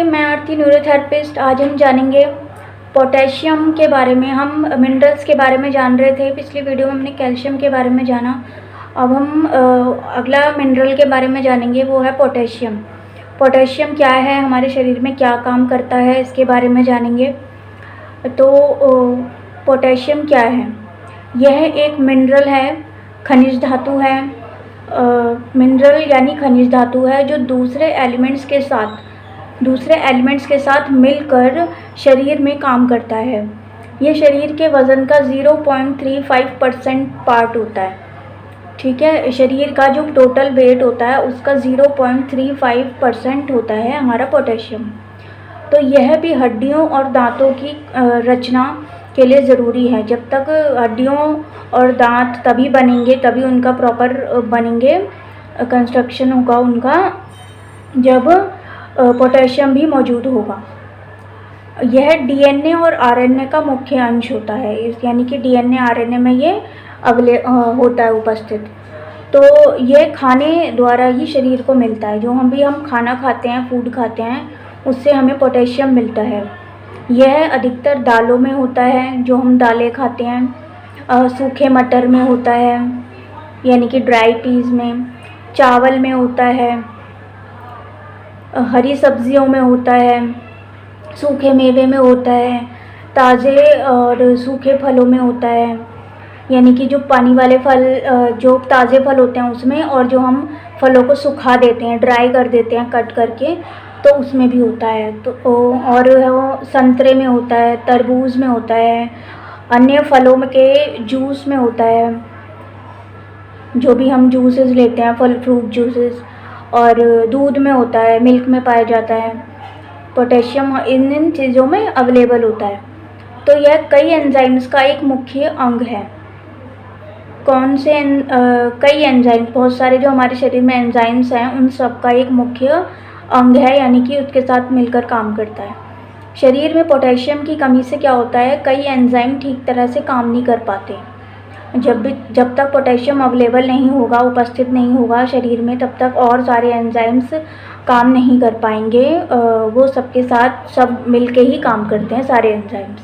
नमस्ते, मैं आरती न्यूरोथेरेपिस्ट। आज हम जानेंगे पोटेशियम के बारे में। हम मिनरल्स के बारे में जान रहे थे, पिछली वीडियो में हमने कैल्शियम के बारे में जाना। अब हम अगला मिनरल के बारे में जानेंगे, वो है पोटेशियम। पोटेशियम क्या है, हमारे शरीर में क्या काम करता है, इसके बारे में जानेंगे। तो पोटेशियम क्या है? यह एक मिनरल है, खनिज धातु है। मिनरल यानी खनिज धातु है जो दूसरे एलिमेंट्स के साथ मिलकर शरीर में काम करता है। ये शरीर के वज़न का 0.35% पार्ट होता है। ठीक है, शरीर का जो टोटल वेट होता है उसका 0.35% होता है हमारा पोटेशियम। तो यह भी हड्डियों और दांतों की रचना के लिए ज़रूरी है। जब तक हड्डियों और दांत तभी बनेंगे, तभी उनका प्रॉपर बनेंगे, कंस्ट्रक्शन होगा उनका, जब पोटेशियम भी मौजूद होगा। यह डीएनए और आरएनए का मुख्य अंश होता है, यानी कि डीएनए आरएनए में ये होता है उपस्थित। तो यह खाने द्वारा ही शरीर को मिलता है। जो हम खाना खाते हैं, फूड खाते हैं, उससे हमें पोटेशियम मिलता है। यह अधिकतर दालों में होता है, जो हम दालें खाते हैं। सूखे मटर में होता है, यानी कि ड्राई पीस में। चावल में होता है, हरी सब्जियों में होता है, सूखे मेवे में होता है, ताज़े और सूखे फलों में होता है, यानी कि जो पानी वाले फल, जो ताज़े फल होते हैं उसमें, और जो हम फलों को सुखा देते हैं, ड्राई कर देते हैं कट करके, तो उसमें भी होता है। तो और वो संतरे में होता है, तरबूज में होता है, अन्य फलों में के जूस में होता है, जो भी हम जूसेस लेते हैं, फल फ्रूट जूसेस, और दूध में होता है, मिल्क में पाया जाता है। पोटेशियम इन चीज़ों में अवेलेबल होता है। तो यह कई एंजाइम्स का एक मुख्य अंग है। कौन से कई एंजाइम, बहुत सारे जो हमारे शरीर में एंजाइम्स हैं, उन सब का एक मुख्य अंग है, यानी कि उसके साथ मिलकर काम करता है। शरीर में पोटेशियम की कमी से क्या होता है, कई एंजाइम ठीक तरह से काम नहीं कर पाते। जब तक पोटेशियम अवेलेबल नहीं होगा, उपस्थित नहीं होगा शरीर में, तब तक और सारे एंजाइम्स काम नहीं कर पाएंगे। वो सबके साथ सब मिलके ही काम करते हैं, सारे एंजाइम्स।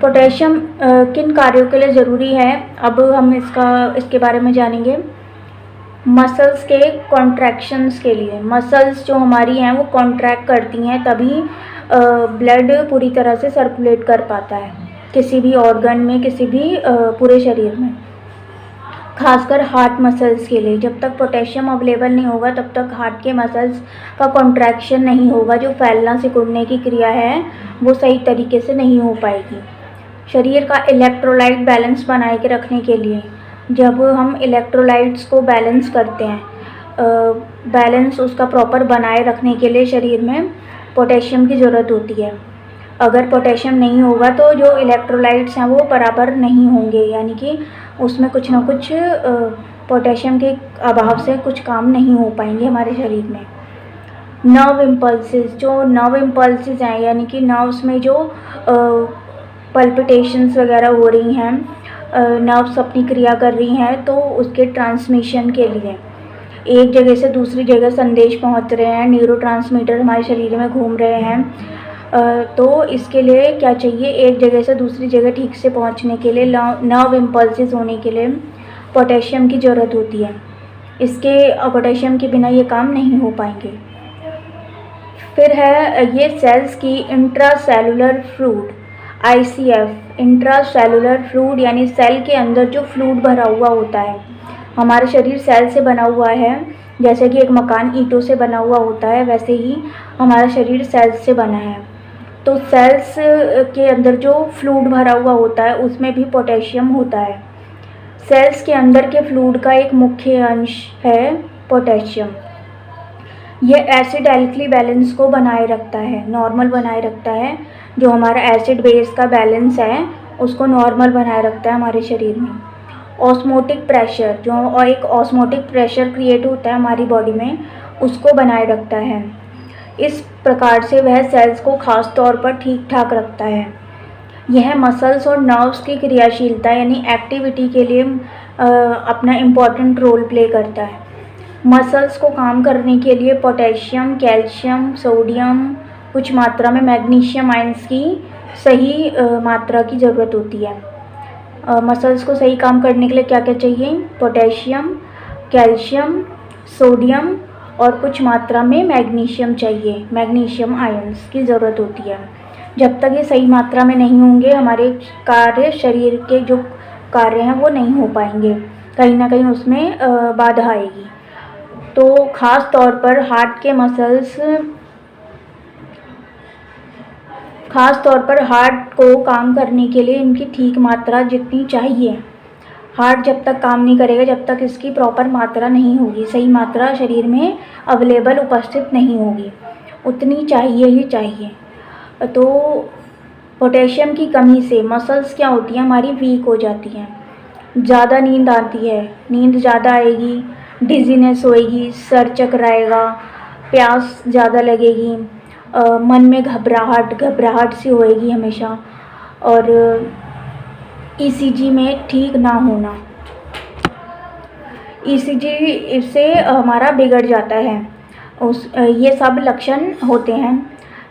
पोटेशियम किन कार्यों के लिए ज़रूरी है, अब हम इसके बारे में जानेंगे। मसल्स के कॉन्ट्रैक्शंस के लिए, मसल्स जो हमारी हैं वो कॉन्ट्रैक्ट करती हैं, तभी ब्लड पूरी तरह से सर्कुलेट कर पाता है किसी भी ऑर्गन में, किसी भी पूरे शरीर में। खासकर हार्ट मसल्स के लिए, जब तक पोटेशियम अवेलेबल नहीं होगा तब तक हार्ट के मसल्स का कॉन्ट्रैक्शन नहीं होगा। जो फैलना सिकुड़ने की क्रिया है वो सही तरीके से नहीं हो पाएगी। शरीर का इलेक्ट्रोलाइट बैलेंस बनाए के रखने के लिए, जब हम इलेक्ट्रोलाइट्स को बैलेंस करते हैं, बैलेंस उसका प्रॉपर बनाए रखने के लिए शरीर में पोटेशियम की ज़रूरत होती है। अगर पोटेशियम नहीं होगा तो जो इलेक्ट्रोलाइट्स हैं वो बराबर नहीं होंगे, यानी कि उसमें कुछ ना कुछ पोटेशियम के अभाव से कुछ काम नहीं हो पाएंगे हमारे शरीर में। नर्व इम्पल्सेस, जो नर्व इम्पल्सेस हैं, यानी कि नर्व्स में जो पल्पिटेशंस वगैरह हो रही हैं, नर्व्स अपनी क्रिया कर रही हैं, तो उसके ट्रांसमिशन के लिए एक जगह से दूसरी जगह संदेश पहुंच रहे हैं, न्यूरोट्रांसमीटर हमारे शरीर में घूम रहे हैं। तो इसके लिए क्या चाहिए, एक जगह से दूसरी जगह ठीक से पहुंचने के लिए, नर्व इम्पल्सेस होने के लिए पोटेशियम की ज़रूरत होती है। पोटेशियम के बिना ये काम नहीं हो पाएंगे। फिर है ये सेल्स की intracellular fluid, ICF, intracellular fluid, यानी सेल के अंदर जो फ्लूइड भरा हुआ होता है। हमारा शरीर सेल से बना हुआ है, जैसे कि एक मकान ईंटों से बना हुआ होता है, वैसे ही हमारा शरीर सेल्स से बना है। तो सेल्स के अंदर जो फ्लूइड भरा हुआ होता है उसमें भी पोटेशियम होता है। सेल्स के अंदर के फ्लूइड का एक मुख्य अंश है पोटेशियम। यह एसिड एल्कली बैलेंस को बनाए रखता है, नॉर्मल बनाए रखता है। जो हमारा एसिड बेस का बैलेंस है उसको नॉर्मल बनाए रखता है हमारे शरीर में। ऑस्मोटिक प्रेशर, जो एक ऑस्मोटिक प्रेशर क्रिएट होता है हमारी बॉडी में, उसको बनाए रखता है। इस प्रकार से वह सेल्स को खास तौर पर ठीक ठाक रखता है। यह मसल्स और नर्व्स की क्रियाशीलता यानी एक्टिविटी के लिए अपना इम्पॉर्टेंट रोल प्ले करता है। मसल्स को काम करने के लिए पोटेशियम, कैल्शियम, सोडियम कुछ मात्रा में मैग्नीशियम आयंस की सही मात्रा की ज़रूरत होती है। मसल्स को सही काम करने के लिए क्या क्या चाहिए? पोटेशियम, कैल्शियम, सोडियम और कुछ मात्रा में मैग्नीशियम चाहिए, मैग्नीशियम आयंस की ज़रूरत होती है। जब तक ये सही मात्रा में नहीं होंगे हमारे कार्य, शरीर के जो कार्य हैं वो नहीं हो पाएंगे, कहीं ना कहीं उसमें बाधा आएगी। तो ख़ास तौर पर हार्ट के मसल्स, ख़ास तौर पर हार्ट को काम करने के लिए इनकी ठीक मात्रा जितनी चाहिए, हार्ट जब तक काम नहीं करेगा, जब तक इसकी प्रॉपर मात्रा नहीं होगी, सही मात्रा शरीर में अवेलेबल उपस्थित नहीं होगी, उतनी चाहिए ही चाहिए। तो पोटेशियम की कमी से मसल्स क्या होती हैं, हमारी वीक हो जाती हैं, ज़्यादा नींद आती है, नींद ज़्यादा आएगी, डिजीनेस होएगी, सर चकराएगा, प्यास ज़्यादा लगेगी, मन में घबराहट सी होएगी हमेशा, और ईसीजी में ठीक ना होना, ईसीजी से हमारा बिगड़ जाता है, ये सब लक्षण होते हैं।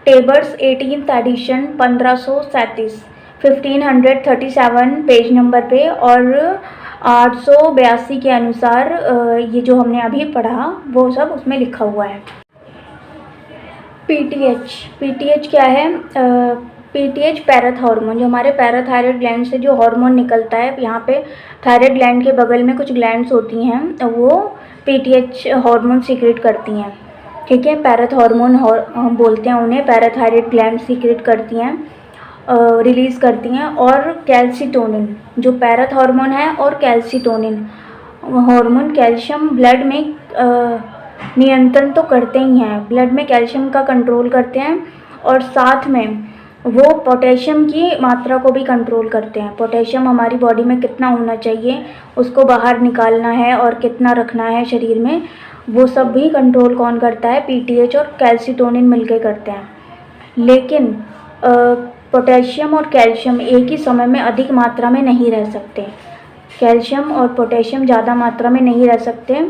टेबर्स 18th एडिशन 1537 पेज नंबर पे और 882 के अनुसार ये जो हमने अभी पढ़ा वो सब उसमें लिखा हुआ है। पीटीएच क्या है? पीटीएच पैराथ हार्मोन, जो हमारे पैराथायरॉयड ग्लैंड से जो हार्मोन निकलता है, यहाँ पे थायराइड ग्लैंड के बगल में कुछ ग्लैंड्स होती हैं, वो पीटीएच हार्मोन सीक्रेट करती हैं, ठीक है। पैराथ हार्मोन हम बोलते हैं उन्हें, पैराथायरॉयड ग्लैंड सीक्रेट करती हैं, रिलीज़ करती हैं। और कैल्सीटोनिन, जो पैराथ हार्मोन है, और कैल्सीटोनिन हार्मोन कैल्शियम ब्लड में नियंत्रण तो करते ही हैं, ब्लड में कैल्शियम का कंट्रोल करते हैं, और साथ में वो पोटेशियम की मात्रा को भी कंट्रोल करते हैं। पोटेशियम हमारी बॉडी में कितना होना चाहिए, उसको बाहर निकालना है और कितना रखना है शरीर में, वो सब भी कंट्रोल कौन करता है? पीटीएच और कैल्सीटोनिन मिलकर करते हैं। लेकिन पोटेशियम और कैल्शियम एक ही समय में अधिक मात्रा में नहीं रह सकते, कैल्शियम और पोटेशियम ज़्यादा मात्रा में नहीं रह सकते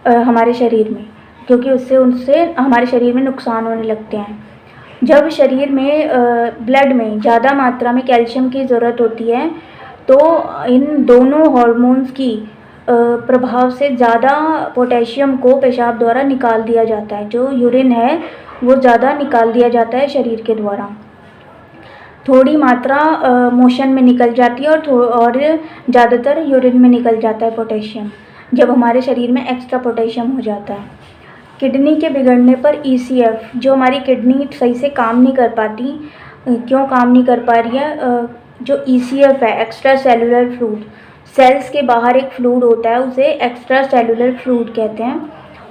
हमारे शरीर में, क्योंकि उनसे हमारे शरीर में नुकसान होने लगते हैं। जब शरीर में ब्लड में ज़्यादा मात्रा में कैल्शियम की ज़रूरत होती है, तो इन दोनों हार्मोन्स की प्रभाव से ज़्यादा पोटेशियम को पेशाब द्वारा निकाल दिया जाता है, जो यूरिन है वो ज़्यादा निकाल दिया जाता है शरीर के द्वारा। थोड़ी मात्रा मोशन में निकल जाती है और ज़्यादातर यूरिन में निकल जाता है पोटेशियम, जब हमारे शरीर में एक्स्ट्रा पोटेशियम हो जाता है। किडनी के बिगड़ने पर ईसीएफ, जो हमारी किडनी सही से काम नहीं कर पाती, क्यों काम नहीं कर पा रही है? जो ईसीएफ है, एक्स्ट्रा सेलुलर फ्लूइड, सेल्स के बाहर एक फ्लूइड होता है, उसे एक्स्ट्रा सेलुलर फ्लूइड कहते हैं,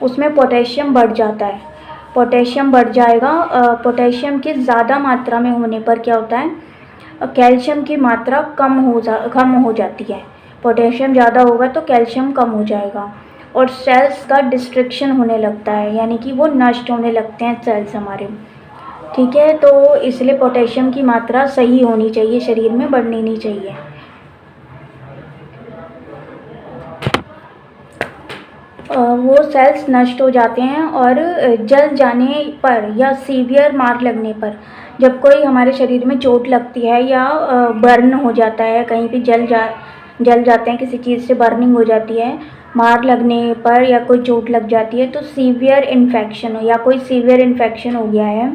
उसमें पोटेशियम बढ़ जाता है, पोटेशियम बढ़ जाएगा। पोटेशियम की ज़्यादा मात्रा में होने पर क्या होता है? कैल्शियम की मात्रा कम हो जाती है। पोटेशियम ज़्यादा होगा तो कैल्शियम कम हो जाएगा, और सेल्स का डिस्ट्रक्शन होने लगता है, यानी कि वो नष्ट होने लगते हैं सेल्स हमारे, ठीक है। तो इसलिए पोटेशियम की मात्रा सही होनी चाहिए, शरीर में बढ़नी नहीं चाहिए। वो सेल्स नष्ट हो जाते हैं, और जल जाने पर या सीवियर मार लगने पर, जब कोई हमारे शरीर में चोट लगती है या बर्न हो जाता है, कहीं पे जल जाते हैं, किसी चीज़ से बर्निंग हो जाती है, मार लगने पर या कोई चोट लग जाती है, तो सीवियर इन्फेक्शन हो या कोई सीवियर इन्फेक्शन हो गया है,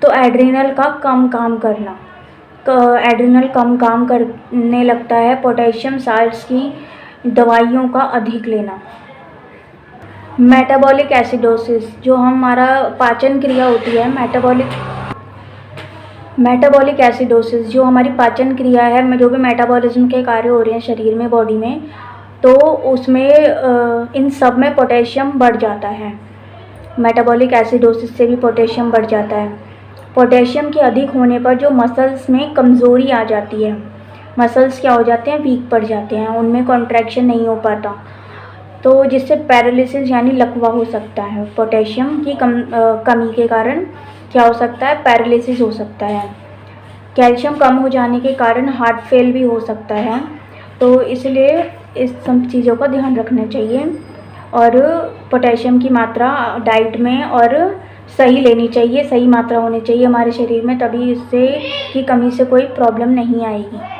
तो एड्रिनल का कम काम करना, एड्रिनल कम काम करने लगता है। पोटेशियम साल्ट्स की दवाइयों का अधिक लेना। मेटाबॉलिक एसिडोसिस, जो हमारा पाचन क्रिया होती है, मेटाबॉलिक एसिडोसिस जो हमारी पाचन क्रिया है, जो भी मेटाबॉलिज्म के कार्य हो रहे हैं शरीर में, बॉडी में, तो उसमें इन सब में पोटेशियम बढ़ जाता है। मेटाबॉलिक एसिडोसिस से भी पोटेशियम बढ़ जाता है। पोटेशियम के अधिक होने पर जो मसल्स में कमज़ोरी आ जाती है, मसल्स क्या हो जाते हैं? वीक पड़ जाते हैं, उनमें कॉन्ट्रैक्शन नहीं हो पाता, तो जिससे पैरालिसिस यानी लकवा हो सकता है। पोटेशियम की कमी के कारण क्या हो सकता है? पैरालिसिस हो सकता है। कैल्शियम कम हो जाने के कारण हार्ट फेल भी हो सकता है, तो इसलिए इस सब चीज़ों का ध्यान रखना चाहिए। और पोटेशियम की मात्रा डाइट में और सही लेनी चाहिए, सही मात्रा होनी चाहिए हमारे शरीर में, तभी इससे की कमी से कोई प्रॉब्लम नहीं आएगी।